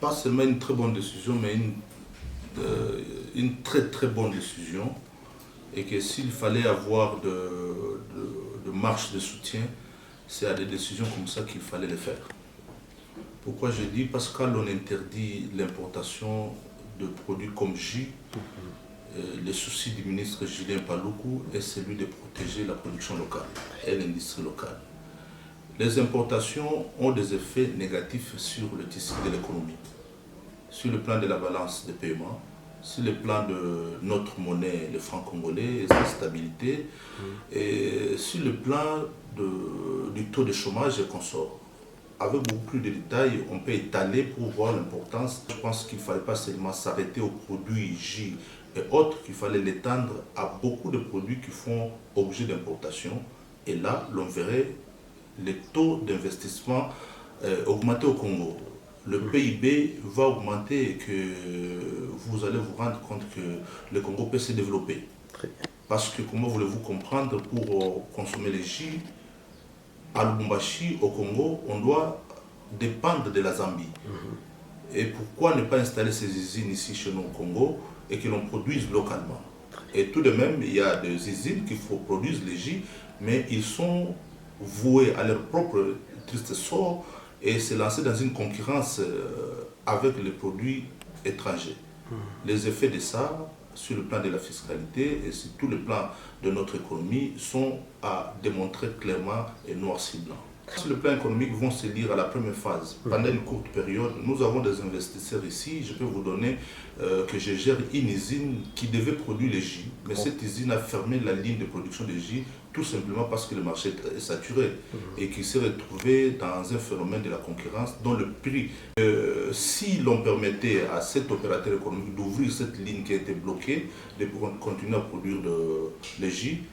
pas seulement une très bonne décision, mais une très très bonne décision. Et que s'il fallait avoir de marche de soutien, c'est à des décisions comme ça qu'il fallait les faire. Pourquoi je dis? Parce que quand l'on interdit l'importation de produits comme jus, le souci du ministre Julien Paluku est celui de protéger la production locale et l'industrie locale. Les importations ont des effets négatifs sur le tissu de l'économie, sur le plan de la balance de paiement, sur le plan de notre monnaie, le franc congolais, et sa stabilité, et sur le plan du taux de chômage et consorts. Avec beaucoup plus de détails, on peut étaler pour voir l'importance. Je pense qu'il ne fallait pas seulement s'arrêter aux produits J et autres, qu'il fallait l'étendre à beaucoup de produits qui font objet d'importation. Et là, l'on verrait les taux d'investissement augmenter au Congo. Le PIB va augmenter et que vous allez vous rendre compte que le Congo peut se développer. Parce que, comment voulez-vous comprendre, pour consommer les jus, à Lubumbashi, au Congo, on doit dépendre de la Zambie. Et pourquoi ne pas installer ces usines ici chez nous au Congo et que l'on produise localement? Et tout de même, il y a des usines qui produisent les jus, mais ils sont voués à leur propre triste sort et se lancer dans une concurrence avec les produits étrangers. Les effets de ça, sur le plan de la fiscalité et sur tout le plan de notre économie, sont à démontrer clairement et noir sur blanc. Sur le plan économique, vont se lire à la première phase. Pendant une courte période, nous avons des investisseurs ici. Je peux vous donner que je gère une usine qui devait produire les jus. Mais cette usine a fermé la ligne de production de jus tout simplement parce que le marché est saturé et qu'il s'est retrouvé dans un phénomène de la concurrence dont le prix, si l'on permettait à cet opérateur économique d'ouvrir cette ligne qui a été bloquée, de continuer à produire les jus,